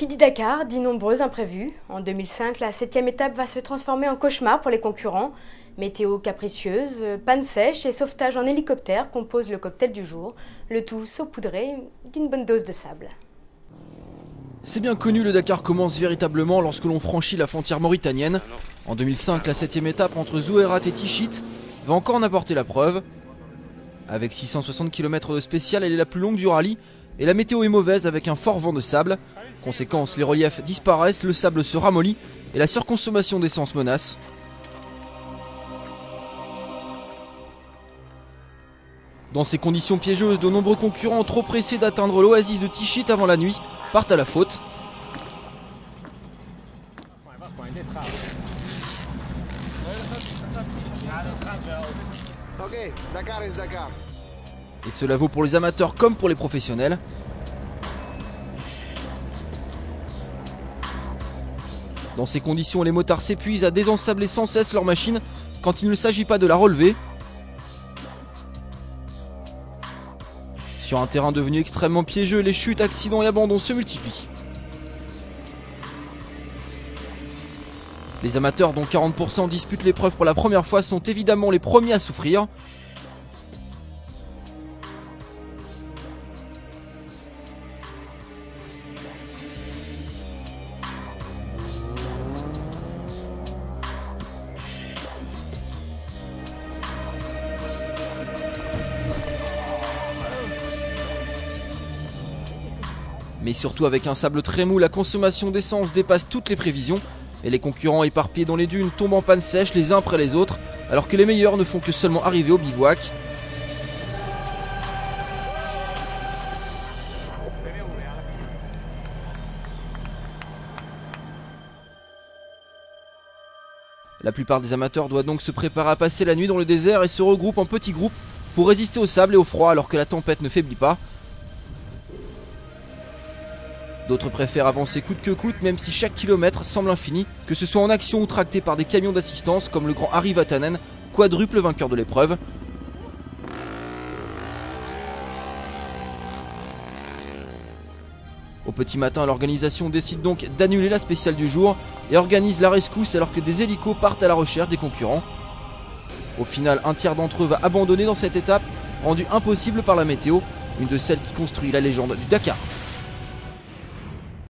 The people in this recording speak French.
Qui dit Dakar dit nombreux imprévus. En 2005, la 7e étape va se transformer en cauchemar pour les concurrents. Météo capricieuse, panne sèche et sauvetage en hélicoptère composent le cocktail du jour, le tout saupoudré d'une bonne dose de sable. C'est bien connu, le Dakar commence véritablement lorsque l'on franchit la frontière mauritanienne. En 2005, la 7e étape entre Zouérat et Tichit va encore en apporter la preuve. Avec 660 km de spécial, elle est la plus longue du rallye et la météo est mauvaise avec un fort vent de sable. Conséquence, les reliefs disparaissent, le sable se ramollit et la surconsommation d'essence menace. Dans ces conditions piégeuses, de nombreux concurrents trop pressés d'atteindre l'oasis de Tichit avant la nuit partent à la faute. Et cela vaut pour les amateurs comme pour les professionnels. Dans ces conditions, les motards s'épuisent à désensabler sans cesse leur machine quand il ne s'agit pas de la relever. Sur un terrain devenu extrêmement piégeux, les chutes, accidents et abandons se multiplient. Les amateurs, dont 40% disputent l'épreuve pour la première fois, sont évidemment les premiers à souffrir. Mais surtout avec un sable très mou, la consommation d'essence dépasse toutes les prévisions et les concurrents éparpillés dans les dunes tombent en panne sèche les uns après les autres, alors que les meilleurs ne font que seulement arriver au bivouac. La plupart des amateurs doivent donc se préparer à passer la nuit dans le désert et se regroupent en petits groupes pour résister au sable et au froid alors que la tempête ne faiblit pas. D'autres préfèrent avancer coûte que coûte, même si chaque kilomètre semble infini, que ce soit en action ou tracté par des camions d'assistance comme le grand Harry Vatanen, quadruple vainqueur de l'épreuve. Au petit matin, l'organisation décide donc d'annuler la spéciale du jour et organise la rescousse alors que des hélicos partent à la recherche des concurrents. Au final, un tiers d'entre eux va abandonner dans cette étape, rendue impossible par la météo, une de celles qui construit la légende du Dakar.